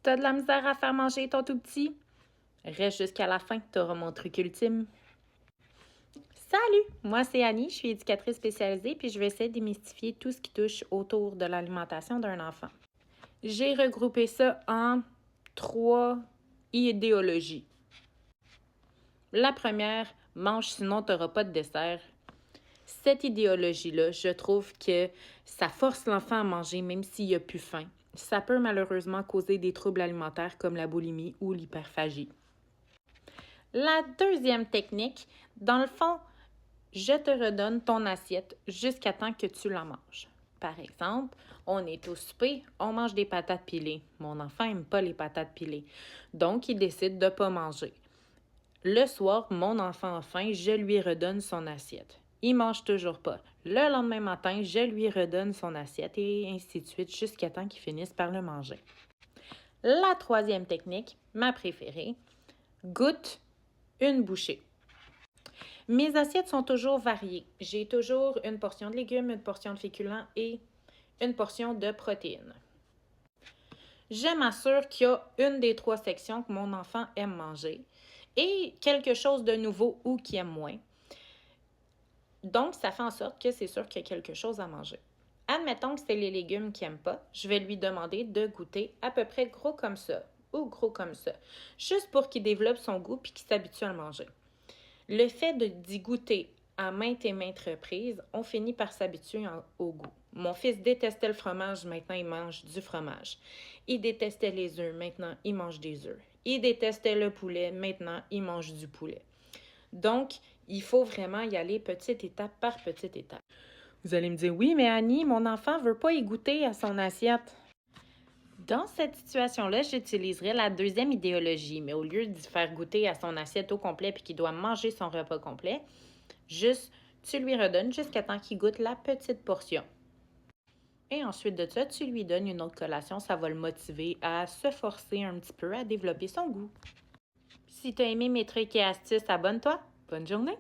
T'as de la misère à faire manger ton tout petit? Reste jusqu'à la fin, t'auras mon truc ultime. Salut! Moi, c'est Annie, je suis éducatrice spécialisée puis je vais essayer de démystifier tout ce qui touche autour de l'alimentation d'un enfant. J'ai regroupé ça en 3 idéologies. La première, mange sinon t'auras pas de dessert. Cette idéologie-là, je trouve que ça force l'enfant à manger même s'il n'a plus faim. Ça peut malheureusement causer des troubles alimentaires comme la boulimie ou l'hyperphagie. La deuxième technique, dans le fond, je te redonne ton assiette jusqu'à temps que tu la manges. Par exemple, on est au souper, on mange des patates pilées. Mon enfant n'aime pas les patates pilées, donc il décide de ne pas manger. Le soir, mon enfant a faim, je lui redonne son assiette. Il ne mange toujours pas. Le lendemain matin, je lui redonne son assiette et ainsi de suite jusqu'à temps qu'il finisse par le manger. La troisième technique, ma préférée, goûte une bouchée. Mes assiettes sont toujours variées. J'ai toujours une portion de légumes, une portion de féculents et une portion de protéines. Je m'assure qu'il y a une des 3 sections que mon enfant aime manger et quelque chose de nouveau ou qu'il aime moins. Donc, ça fait en sorte que c'est sûr qu'il y a quelque chose à manger. Admettons que c'est les légumes qu'il n'aime pas, je vais lui demander de goûter à peu près gros comme ça ou gros comme ça, juste pour qu'il développe son goût puis qu'il s'habitue à le manger. Le fait d'y goûter à maintes et maintes reprises, on finit par s'habituer au goût. Mon fils détestait le fromage, maintenant il mange du fromage. Il détestait les œufs, maintenant il mange des œufs. Il détestait le poulet, maintenant il mange du poulet. Donc, il faut vraiment y aller petite étape par petite étape. Vous allez me dire, oui, mais Annie, mon enfant ne veut pas y goûter à son assiette. Dans cette situation-là, j'utiliserais la deuxième idéologie, mais au lieu d'y faire goûter à son assiette au complet puis qu'il doit manger son repas complet, juste tu lui redonnes jusqu'à temps qu'il goûte la petite portion. Et ensuite de ça, tu lui donnes une autre collation, ça va le motiver à se forcer un petit peu à développer son goût. Si tu as aimé mes trucs et astuces, abonne-toi. Bonne journée!